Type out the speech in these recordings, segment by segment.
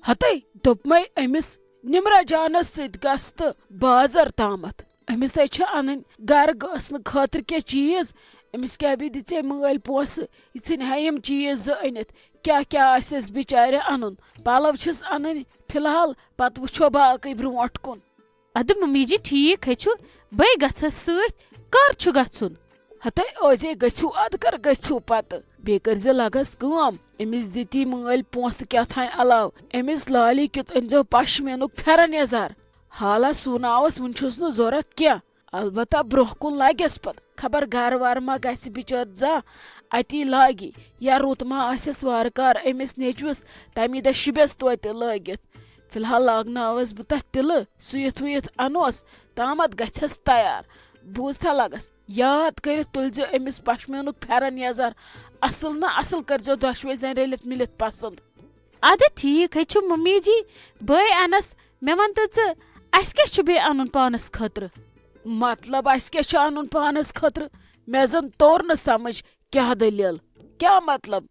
हते दोपमे अमिस निमरा जानस सत गस तो बाजार तामत अमिस अन गर गसन खतर क्या चीज अमिस क्या भी दिचे मल पोस यम चीज अनित क्या क्या आस बिचारे अन पलव छस अन फिलहाल पत वो बाकी ब्रोट कुन अद मम्मी जी ठीक है बे गस कर गुन हते ओजे गु अद कर गु पत बे कर लगस कम अमिस दिती मल पोस क्या अलाव अमिस लाली क्युत अनजो पशमीनुक फेरन यजार हाला सुनावस वन न जरूरत क्या अलबत्ता ब्रोह कुन लगस पत खबर घर वार मा गस बिचार जा अति लागी या रुत मा आसस वारकार अमिस नेचुस तमी दह शुबस तोत लगित फिलहाल लागनावस बह तथ तिल सुयत वुयत अनोस तामत गछस तैयार बूझता लगस याद कर तुलज अमिस पशमीनुक फेरन यजार असल ना असल करजो दशवे जन रलित मिलित पसंद अद ठीक है मम्मी जी बे अनस मे वन तो अस क्या बे अन पानस खतर मतलब अस क्या अन पानस खतर मे जन तोर न समझ क्या दलील क्या मतलब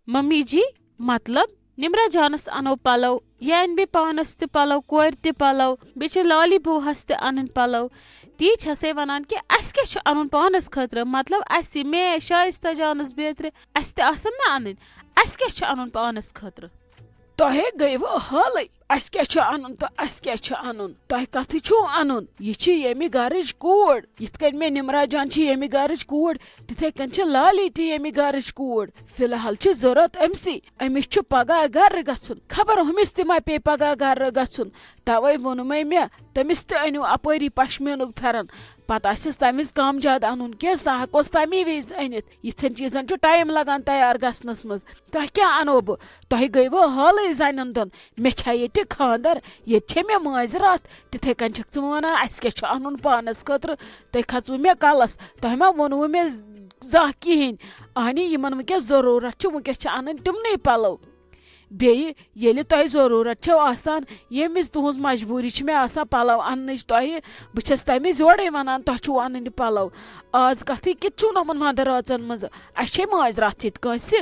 मम्मी जी मतलब निमरा जानस अनो पलव यह अन बे पानस त पलव कोर त पलव बे लाली बुहस त अन पलव ती छसे वनान कि अस क्या अन पानस खतर मतलब अस मे शाइस्ता जानस बेत्र अस त आसन ना अन अस क्या अन पानस खतर तहे गई वो हाल अस क्या अन तो अस क्या अन तह कथ छो अन यह यमि गरज कूड़ यिथ कन मे निमरा जान यमि गरज कूड़ तिथे कन लाली ती यमि गरज कूड़ फिलहाल जरूरत अमसी अमिस पगह गर गछुन खबर हमिस ति पे पगह गर गछुन तवे वोनुमे मे तमिस त अनु अपरी पशमीनुक फेरन पत आसिस तमिस कम ज्याद अन क्या सह हेकोस तमी विज अनित यिथन चीजन टाइम लगान तैयार गसनस मज तह क्या अनो बह तह गई वो हाल जन दोन मे ये खानदर ये मे माजरात तिथे कन च वन अस क्या अन पानस खतर तुम खचव मे कलस तह मा वोनव मे जा कहें अहनी यमन वनकस जरूरत वनकस अन तिमन पलव बेये तुह जरूरत आसान यमिस तुज मजबूरी मे आसान पलव अन्न तुह बह तमिस योड़े वन तुह अन पलव आज कथ कित नमन वंद राचन मज अस माजरात यस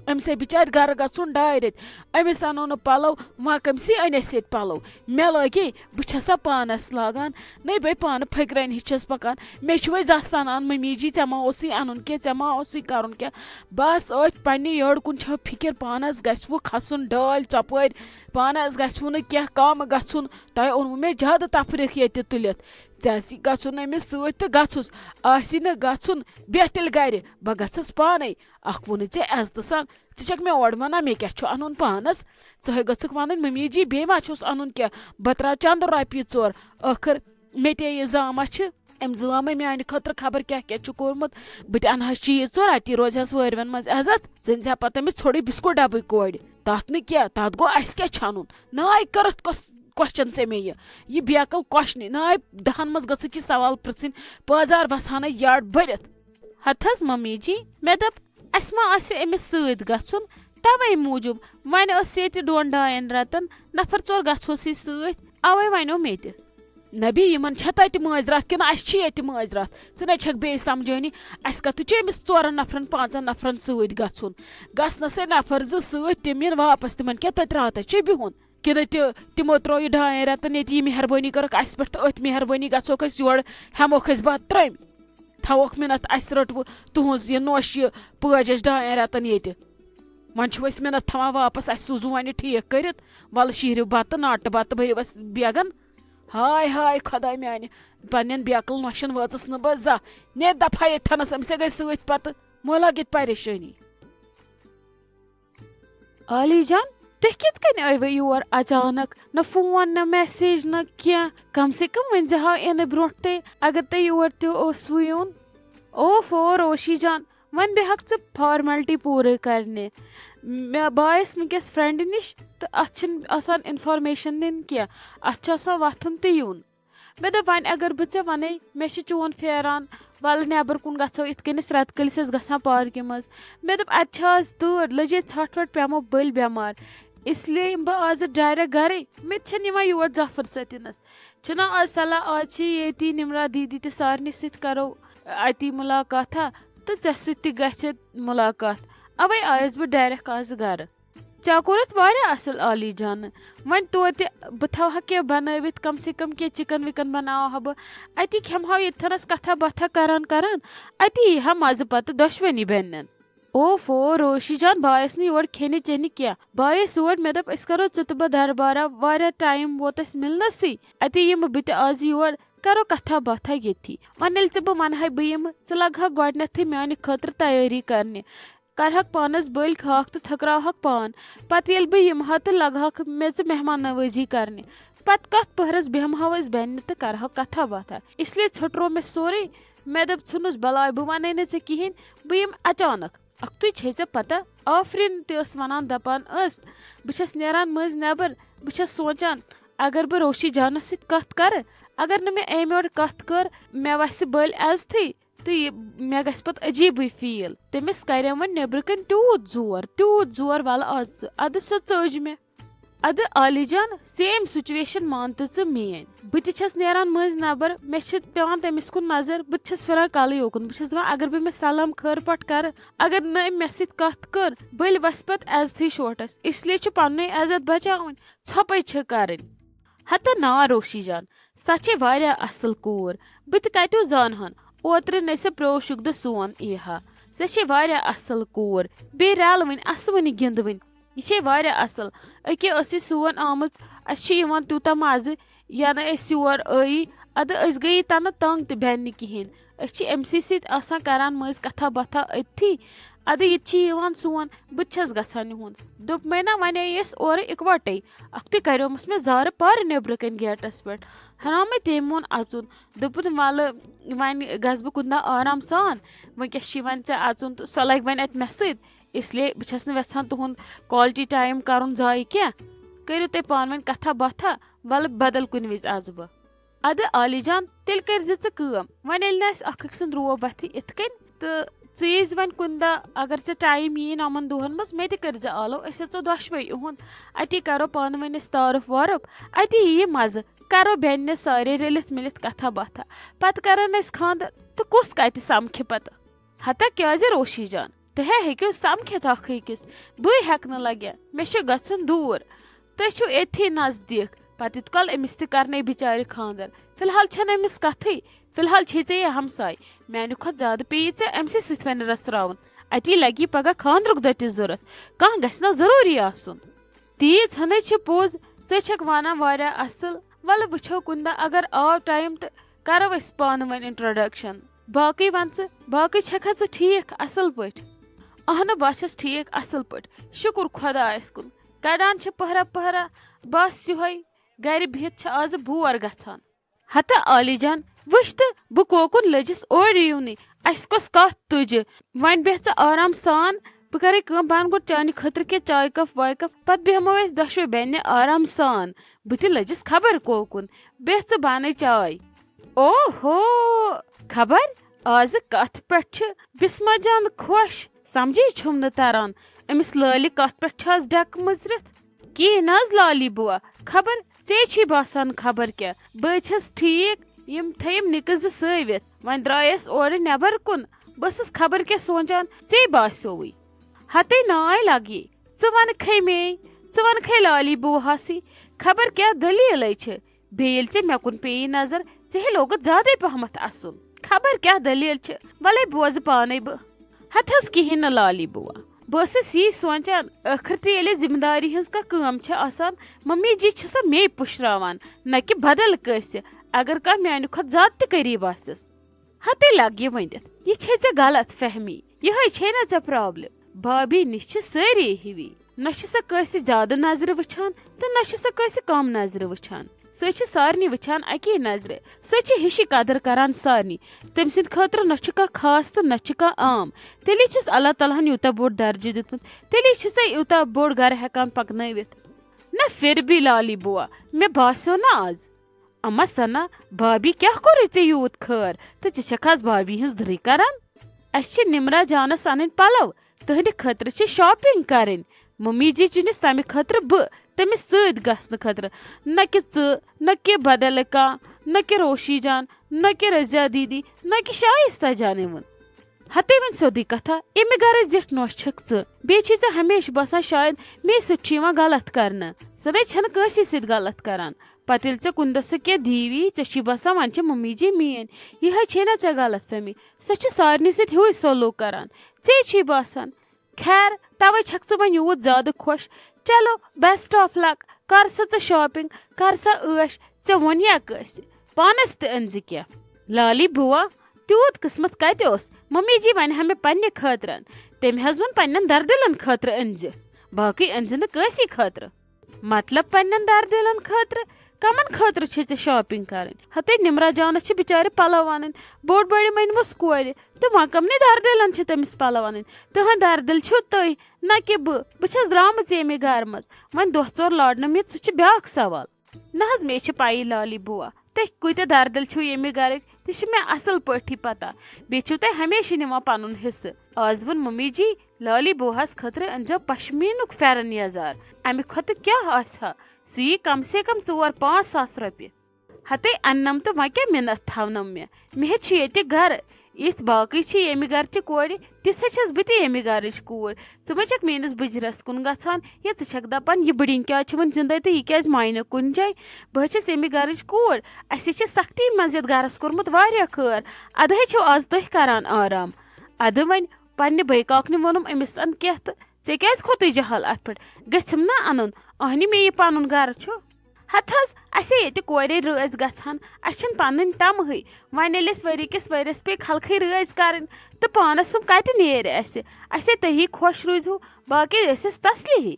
अम से बिचार गर गुन 2 रेत अमिस अनो न पलव वह कमसी अनस ये पलव मे लगे बह पानस लागान नहीं बे पान फकरन हिचस पकान मे जस्तान अन मम्मी जी ऐ मा अन क्या ऐ मा कर क्या बस पे योड़ कुन फिक्र पानस गु खसन डाल चपर पानस गु न क्या कम गुन तह ओन मे ज्यादा तफरीक ये तुलित ऐसी गुन अमिस सत गुस आसी न गुन बेह तेल गर बह गस पाने अख वोन ऐज्त सान ऐक मे ओड वन मे क्या अन पानस ऐ गक वन मम्मी जी बे मा अन क्या बह त्रा चंद रोपये 4 आखिर मे ते यह जामा अम जामे मान खतर खबर क्या क्या कोर्मुत बह अनह चीज 4 अति रोजहस वरवन मज इज्जत जन पत अमिस थोड़ी बिस्कुट डब्बे कोड़ तथ न क्या तथ गो अस क्या अन नाय करत क्वेश्चन से मे यह बेकल क्वेश्चन नाय 10 मज गि सवाल पृन बाजार वसान याड भरत हथस मम्मी जी मे दप अस मा अमिस सत गुन तवे मूजूब वन ये 2-2 रतन नफर 4 गहोस सत अवे वनो मे त नबी यमन तत माजरात कि अस माजरात ऐ छक बे समझानी अस कत अमिस 4 नफरन 5 नफरन सत गुन गसनस नफर 2 सत तम इन वापस तिमन क्या तत रात बिहुन कि तिमो त्रो 2 रतन ये मेहरबानी कर अस पे अथ मेहरबानी गो योर हेमोक बत त्रम थवोक मिनत अस रटव तुज यह नोश यह पज 2 रतन ये वन मिनत थवान वापस अस सूजू वन ठीक कर वल शीहरव बत नाट बत भर बेगन हाय हाय खुदा मान पन्न बेकल नोशन वचस न बह जा ने दफा ये थनस अम से गई सत पत मो लगित परेशानी आली जान तुह कित कन आव योर अचानक न फोन न मैसेज न क्या कम से कम वन हा इन ब्रो ते अगर तुह योर तु यून ओफो रोशी जान वन बे हक फॉर्मेलिटी पूरे करने मे बायस वनकस फ्रेंड निश तो अन इन्फॉर्मेशन दिन क्या असान वथन तो यून मे दप वन अगर बह वन मे चोन फेरान वल नबर कुन गो इत कनिस रत कलिस ग पार्क मज मे दप आज तूर लजे छठ वट पेमो बल बेमार इसलिए बह आज डायरेक्ट गरे मे योर जफर सतनस छना आज सलाह आज ये निमरा दीदी तो सारे सत करो अति मुलाकात तो ऐ सत मुलाकात अवे आयस बह डायरेक्ट आज गर चा कोरत वारिया असल आली जान वन तोते बह थवहा के बनवित कम से कम के चिकन विकन बनावहा बह अति खेमहा यथनस कथा बथा करन करन अति यह मज पत दशवनी बेनन ओफो रोशी जान बायस नी और खेने चेने क्या बायस और मे दप इस करो चतबा दरबारा वारिया टाइम वोत अस मिलनसी अति यम बित आज और करो कथा बथा ये वन ब वन बह यम च लग गोडनथ माने खतर तैयारी करने करहक पानस बल खाक तो थकरावहक पान पत ये बह यमहा तो लगहक मे मेहमान नवाजी करने पत कत पहरस बेहमहा बेन तो करहक कथा बथा इसलिए छुट्रो मे सोरे मे दप छुनुस बलाय बह वन ने कहें बह यम अचानक अख्तु छे पता आफरीन तस वनान दपान बस नेरान मज नबर बस सोचान अगर बह रोशी जानस सत कत कर अगर न मे अमे और कत कर मे वस बल एज थी तो मे गस पत अजीब फील तमिस कर वन नबर कन तूत जोर वाल आज अद सो चज मे अद आली जान सेम सिचुएशन मान तो मेन बह नेरान मज नबर मे पेवान तमिस कुन नजर बह फिरान कल योकुन बस दपान अगर बह मे सलाम खर पट कर अगर न मे सत कत कर बल वस पत एज थी शोटस इसलिए पन इज्जत बचावन छपे कर हता ना रोशी जान सचे वारिया असल कोर बह कतो जानहन ओत्र नसे प्रोशुक द सोन इहा सचे वारिया असल कोर बे रल वन अस वन गिंद वन ये वारिया असल अके सोन आमुत अस तूता मज या योर आई अद गई तन तंग तो बेन कहें अमसी सत करान मज कथा बथा अथी अद ये सोन बस गसान नुंद दोप मे ना वन और इकवटे अख्तु करोमस मे जार पार नबर कन गेटस पे हना मे तम वोन अचुन दोपन वल वन गस बह कुन आराम सान वनकस वन ऐ अचुन तो सह लग वन अत मे सत इसलिए बस नचान तुंद क्वालिटी टाइम कर जाय क्या करो तुम पान वन कथा बथा वल बदल कुन विज आज बह अद आली जान तेल कर वन अख सुंद रोब वथ इत कन तो चीज वन कुन अगर ऐ टाइम यी नमन दोहन मज मे कर आलो अो दशवे इहुंद अति करो पान वन तारुफ वारुफ अति यी मज करो बेन सारे रलित मिलित कथा बथा पत करन खानदर तो कुस कत समख पत हता क्या रोशी जान तह हेक्यो समखित अखिस बह हेक न लगे मे गन दूर तुम एथी नजदीक पत इत कल अमिस तर्न बिचार खानदर फिलहाल छन अमिस कथई फिलहाल छे ये हमसाय माने खुद ज्यादा पे अमसे सत वन रसरावन अति लगी पगह खानद्रुक दह तह जरूरत कह गना जरूरी आसन तीज हन पोज ऐक वन वारिया असल वल वुछो कुंदा अगर आव टाइम तो करो अस पान वन इंट्रोडक्शन बाकी वन बाकी छखा ठीक असल पट अहन बस ठीक असल पट शुक्र खुदायस कुन कड़ान पहरा पहरा बस योहे गर बिहित आज बोर गछान हता आली जान वुछ तो बह कोकुन लजिस और यूनी अस कस कत तुज वन बेह आराम सान बह करे बन गो चान खतर के चाय कप वाय कप पत बेहमो दशवे बेन आराम सान बह लजिस खबर कोकुन बेह बन चाय ओहो खबर आज कत पे बिस्मा जान खुश समझी छुम न तारान अमिस लाली कत पे डक मुजरत कि नज लाली बुआ खबर चे बासान खबर क्या बह ठीक यम थम निक सवित वन द्रायस और नबर कुन बस खबर क्या सोचान चे बासोवी हते नाय लगी वन खे मे वन खे लाली बुहासी खबर क्या दलील बेल चे मे कुन पे नजर चे लोग ज्यादा पहमत असन खबर क्या दलील वले बोज पाने बह हथस कहें न लाली बुआ बस यी सोचान आखिर ते जिम्मेदारी हज कम मम्मी जी सा मे पुशरावान न कि बदल कस अगर कह माने खुद ज्यादा करीब आसस हते लगे वनित यह छे गलत फहमी यह छे न प्रॉब्लम भाभी निश सारी हिवी न सह ज्यादा नजर वुछान तो न सह कम नजर वुछान सह सारनी वुछान अकी नजर सह हिशी कदर करान सारनी तम सद खतर न खास तो न आम तेली अल्लाह तालाहन यूता बोड़ दर्ज दितमुत तेली सह यूता बोड़ गर हेकान पकनवित न फिर भी लाली बुआ मे बासो न आज अम्मा सना भाभी क्या कोर ऐ यूत खर तो आज भाभी हज दरी करान अस निमरा जानस अन पलव तहद खतर शॉपिंग करें मम्मी जी चुनिस तमें खतर बह तमिस सत गसन खतर न कि बदल का न कि रोशी जान न कि रजिया दीदी न कि शाइस्ता जाने वन हते वन सोदी कथा एमि गर जिठ नोश छक बे हमेशा बसान शायद मे सह गलत करना सदा छन कंसी सत गलत करान पत ये कुन दह सह क्या दीवी ऐ बसान वन मम्मी जी मीन यह ना ऐ गलत फहमी सह सारे सत हूँ सलूक करान चे बसान खैर तवे छक वन यूत ज्यादा खुश चलो बेस्ट ऑफ लक कर सा शॉपिंग कर सा ऐश ऐ वन यस पानस तन क्या लाली बुआ तूत किस्मत कत मम्मी जी वन हमें पन्ने खतर तम वन पन्न दरदिलन खतर अन बाकी अन कंसी खतर मतलब पन्न दरदिलन खतर कमन खतर ऐ शॉपिंग कर हते निमरा जानस बिचारे पलो वन बोड़ बड़ी मनवस कोर तो वह कमने दरदिलन तमिस पलो वन तुहद दरदिल छो तुम ना कि बस द्राम एमे गर मज वन दह चोर लाड़न मे सह ब्या सवाल ना मे पाई लाली बुआ तुम कूत दरदिल छो ये गर तह मे असल पी पता बे तुम हमेशा निवान पन हिस्स आज वोन मम्मी जी लाली बुहस खतर अनजो पश्मीनुक फेरन यजार अमे खुद क्या आसा सह यी कम से कम 4-5 सास रुपये हते अन्नम तो वह क्या मिन्नत थवनम मे ये गर इथ बाकी ये गर कोर तिस बह ये गर कोर च मेस बुजरस कुन गसान या छक दपान यह बड़िन क्या वन जिंदा तो यह क्या मायने कुन जाए बह ये गर कोर अस सख्ती मज गरस कोर्मुत वारिया खर अद आज तुह करान आराम अद वन पन्ने बैकाकन वोनुम अमिस अन क्या तो ऐ क्या खोत जहल अत पे गम ना अन अहनी मे यह पन गर हत ये कोरे रज गसान अन पन तमह वन वरी किस वरियस पे खलखी रज कर तो पानस सुम कत नेर असे तही खुश रूजू बाकी तसली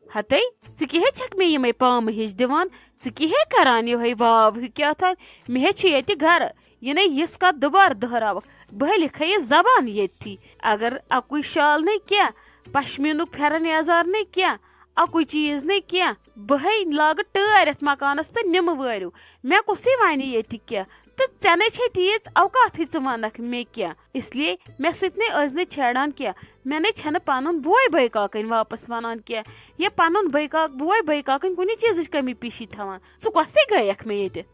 हते क्या छक मे ये पाम हिश दिवान क्या करान ये वाव क्या था मे ये गर यह यस कत दोबार दोहराव बह लिख यह जबान ये अगर अकु शाल नहीं क्या पश्मीनुक फेरन यजार नहीं क्या अकु चीज नहीं क्या बह लाग टैरथ मकानस तो निम वरू मे कुस वन ये क्या तो ऐ छे तीज अवकात च वनक मे क्या इसलिए मे सत छेड़ान क्या मे न पन बोय बैकाकन वापस वनान क्या या पन बैकाक बोय बैकाकन कुछ चीज कमी पीशी थवान सह कस गयक मे ये